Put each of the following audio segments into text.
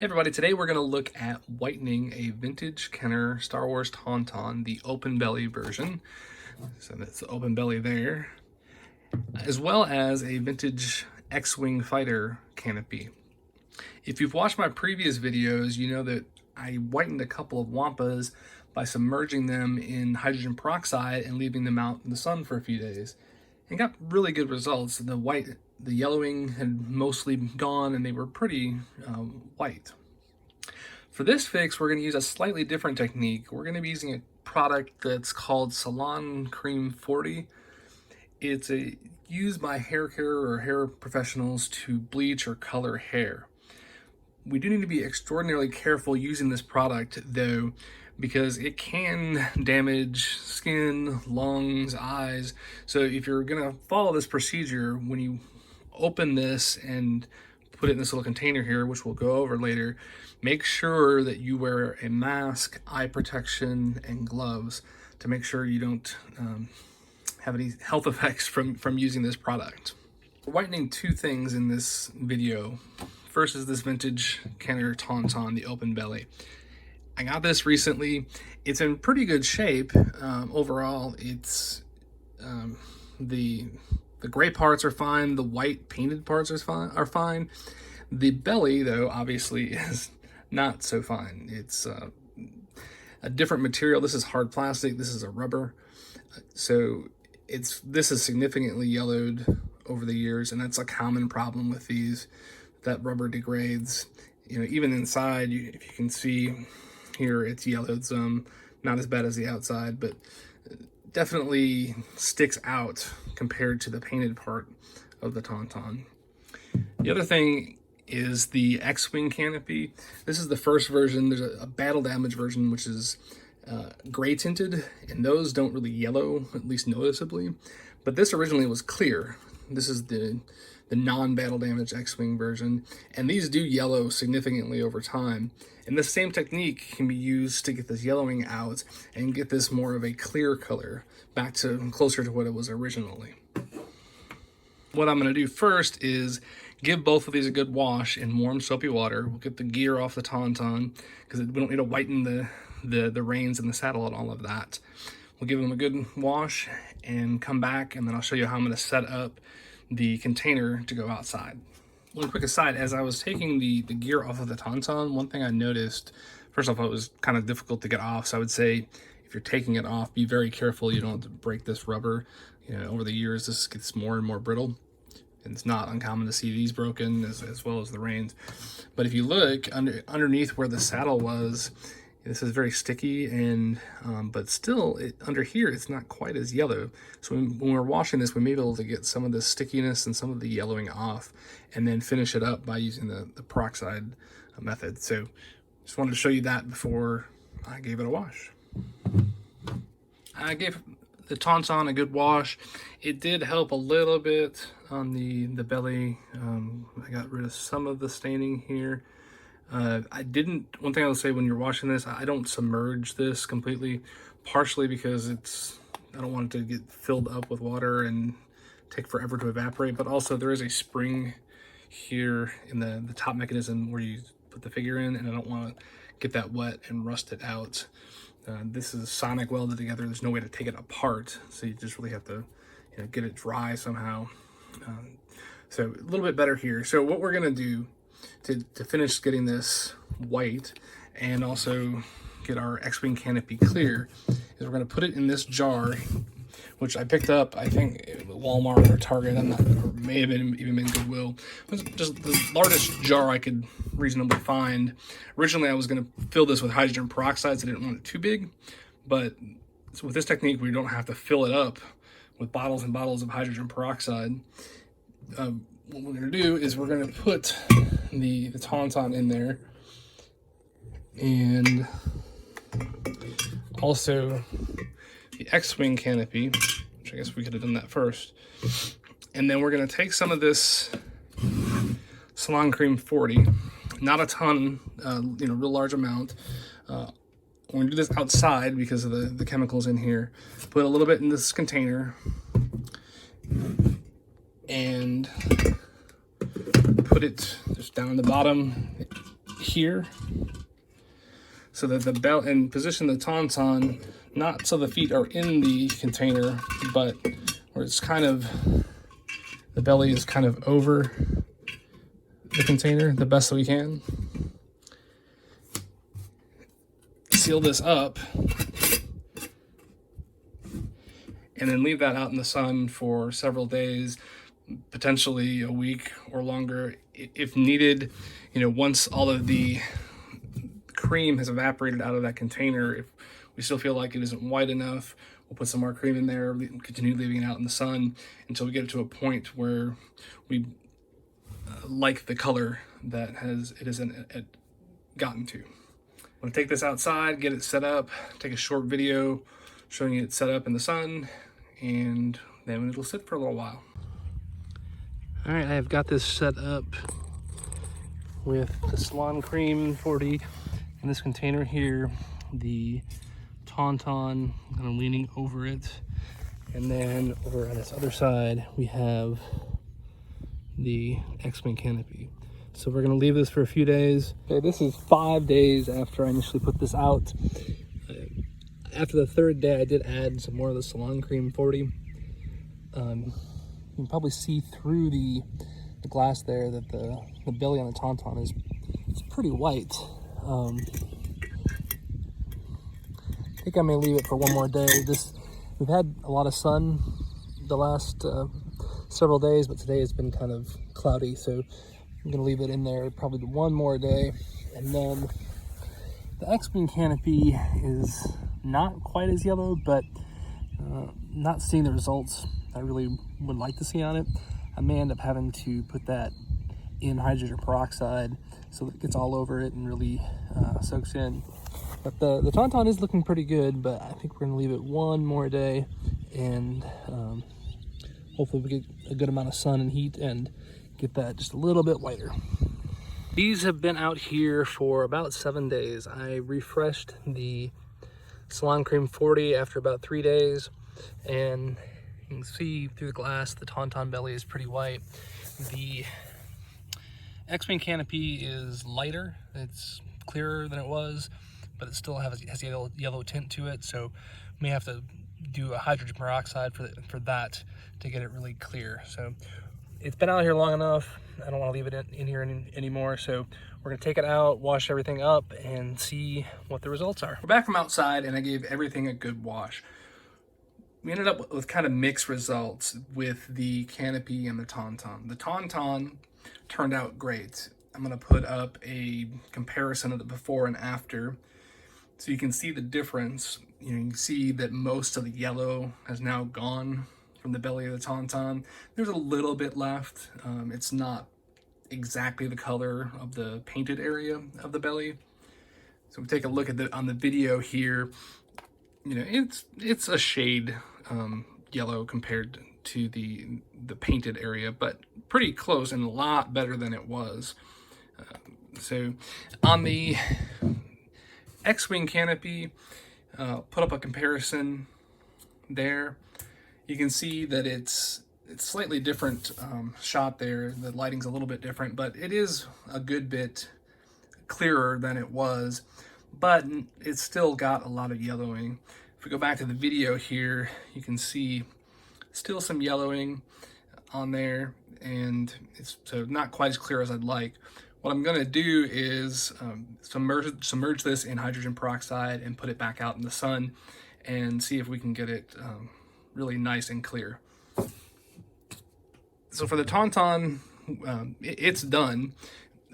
Hey everybody, today we're going to look at Whitening, a vintage Kenner Star Wars Tauntaun, the open belly version. So that's the open belly there, as well as a vintage X-Wing fighter canopy. If you've watched my previous videos, you know that I whitened a couple of Wampas by submerging them in hydrogen peroxide and leaving them out in the sun for a few days, and got really good results. The yellowing had mostly gone, and they were pretty white. For this fix, we're going to use a slightly different technique. We're going to be using a product that's called Salon Cream 40. It's used by hair care or hair professionals to bleach or color hair. We do need to be extraordinarily careful using this product, though, because it can damage skin, lungs, eyes. So if you're going to follow this procedure, when you open this and put it in this little container here, which we'll go over later, make sure that you wear a mask, eye protection, and gloves to make sure you don't have any health effects from using this product. We're whitening two things in this video. First is this vintage Kenner Tauntaun, the open belly. I got this recently. It's in pretty good shape. Overall, it's the gray parts are fine. The white painted parts are fine. The belly, though, obviously is not so fine. It's a different material. This is hard plastic. This is a rubber. So this is significantly yellowed over the years, and that's a common problem with these. That rubber degrades. You know, even inside, if you can see here, it's yellowed some. Not as bad as the outside, but definitely sticks out compared to the painted part of the Tauntaun. The other thing is the X-Wing Canopy. This is the first version. There's a battle damage version, which is gray tinted, and those don't really yellow, at least noticeably. But this originally was clear. This is the non-battle damage X-Wing version, and these do yellow significantly over time. And this same technique can be used to get this yellowing out and get this more of a clear color, back to closer to what it was originally. What I'm going to do first is give both of these a good wash in warm soapy water. We'll get the gear off the Tauntaun, because we don't need to whiten the reins and the saddle and all of that. We'll give them a good wash and come back, and then I'll show you how I'm going to set up the container to go outside. One quick aside, as I was taking the gear off of the Tauntaun, one thing I noticed, first off, it was kind of difficult to get off. So I would say if you're taking it off, be very careful you don't have to break this rubber. You know, over the years, this gets more and more brittle. And it's not uncommon to see these broken as well as the reins. But if you look underneath where the saddle was, this is very sticky, and but still under here it's not quite as yellow. So when we're washing this, we may be able to get some of the stickiness and some of the yellowing off, and then finish it up by using the peroxide method. So just wanted to show you that before I gave it a wash. I gave the Tauntaun a good wash. It did help a little bit on the belly. I got rid of some of the staining here. One thing I will say, when you're washing this, I don't submerge this completely, partially because I don't want it to get filled up with water and take forever to evaporate, but also there is a spring here in the top mechanism where you put the figure in, and I don't want to get that wet and rust it out. This is sonic welded together. There's no way to take it apart, so you just really have to get it dry somehow. So a little bit better here. So what we're going to do to finish getting this white and also get our X-Wing Canopy clear is we're going to put it in this jar, which I picked up, I think, at Walmart or Target. I'm not, or may have even been Goodwill. It was just the largest jar I could reasonably find. Originally, I was going to fill this with hydrogen peroxide, so I didn't want it too big. But with this technique, we don't have to fill it up with bottles and bottles of hydrogen peroxide. What we're going to do is we're going to put the Tauntaun in there, and also the X-Wing Canopy, which I guess we could have done that first. And then we're going to take some of this Salon Cream 40, not a ton, real large amount. We're going to do this outside because of the chemicals in here. Put a little bit in this container and put it just down the bottom here so that the belt, and position the Tauntaun not so the feet are in the container, but where it's kind of, the belly is kind of over the container the best that we can. Seal this up and then leave that out in the sun for several days, potentially a week or longer if needed. You know, once all of the cream has evaporated out of that container, if we still feel like it isn't white enough, we'll put some more cream in there, continue leaving it out in the sun until we get it to a point where we like the color that it has gotten to. I'm gonna take this outside, get it set up, take a short video showing it set up in the sun, and then it'll sit for a little while. All right, I have got this set up with the Salon Cream 40 in this container here, the Tauntaun kind of leaning over it, and then over on this other side we have the X-Wing Canopy. So we're gonna leave this for a few days. Okay, this is 5 days after I initially put this out. After the third day, I did add some more of the Salon Cream 40. You can probably see through the glass there that the belly on the Tauntaun is pretty white. I think I may leave it for one more day. We've had a lot of sun the last several days, but today it's been kind of cloudy, so I'm gonna leave it in there probably one more day. And then the X-Wing Canopy is not quite as yellow, but not seeing the results I really would like to see on it. I may end up having to put that in hydrogen peroxide so that it gets all over it and really soaks in. But the Tauntaun is looking pretty good, but I think we're gonna leave it one more day, and hopefully we get a good amount of sun and heat and get that just a little bit whiter. These have been out here for about 7 days. I refreshed the Salon Cream 40 after about 3 days, and you can see through the glass the Tauntaun belly is pretty white. The X-Wing Canopy is lighter, it's clearer than it was, but it still has a yellow tint to it, so we may have to do a hydrogen peroxide for that to get it really clear. So it's been out here long enough. I don't want to leave it in here anymore, so we're gonna take it out, wash everything up, and see what the results are. We're back from outside, and I gave everything a good wash. We ended up with kind of mixed results with the Canopy and the Tauntaun. The Tauntaun turned out great. I'm gonna put up a comparison of the before and after, so you can see the difference. You can see that most of the yellow has now gone from the belly of the Tauntaun. There's a little bit left. It's not exactly the color of the painted area of the belly. So we take a look at on the video here. You know, it's a shade yellow compared to the painted area, but pretty close and a lot better than it was. So on the X-Wing Canopy, put up a comparison there. You can see that it's slightly different shot there. The lighting's a little bit different, but it is a good bit clearer than it was, but it's still got a lot of yellowing. If we go back to the video here, you can see still some yellowing on there, and it's so not quite as clear as I'd like. What I'm gonna do is submerge this in hydrogen peroxide and put it back out in the sun and see if we can get it really nice and clear. So for the Tauntaun, it's done.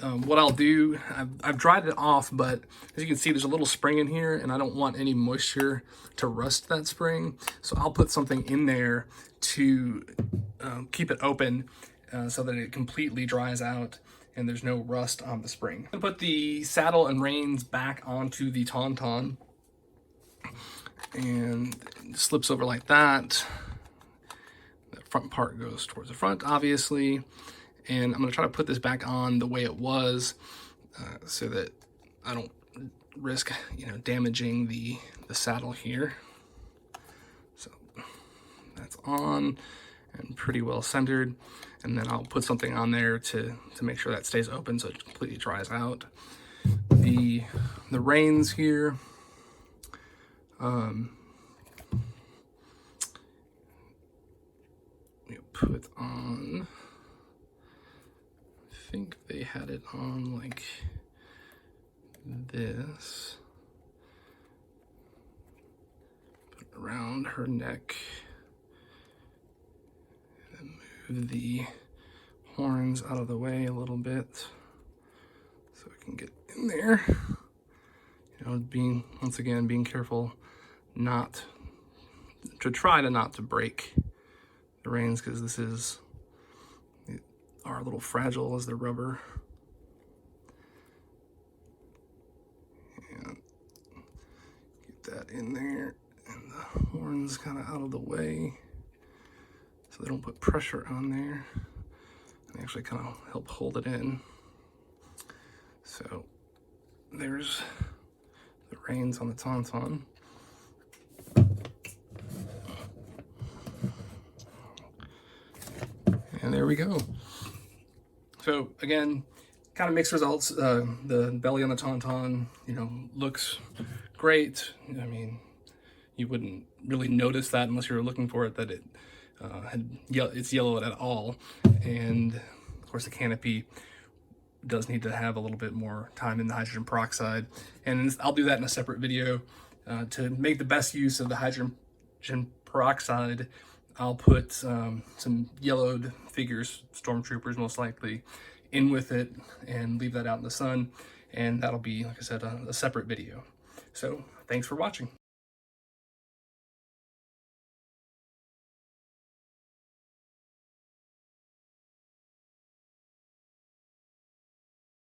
What I'll do, I've dried it off, but as you can see, there's a little spring in here, and I don't want any moisture to rust that spring. So I'll put something in there to keep it open so that it completely dries out and there's no rust on the spring. I'm gonna put the saddle and reins back onto the Tauntaun, and it slips over like that. The front part goes towards the front, obviously. And I'm gonna try to put this back on the way it was so that I don't risk, damaging the saddle here. So that's on and pretty well centered. And then I'll put something on there to make sure that stays open so it completely dries out. the reins here. We put on, I think they had it on like this. Put it around her neck. And move the horns out of the way a little bit so it can get in there. You know, once again, being careful not to try to not to break the reins, because they are a little fragile as they're rubber. And get that in there, and the horns kind of out of the way so they don't put pressure on there. They actually kind of help hold it in. So there's the reins on the Tauntaun. And there we go. So again, kind of mixed results. The belly on the Tauntaun, you know, looks great. I mean, you wouldn't really notice that unless you were looking for it, that it's yellow at all. And of course the canopy does need to have a little bit more time in the hydrogen peroxide, and I'll do that in a separate video. To make the best use of the hydrogen peroxide, I'll put some yellowed figures, stormtroopers most likely, in with it and leave that out in the sun, and that'll be, like I said, a separate video. So thanks for watching.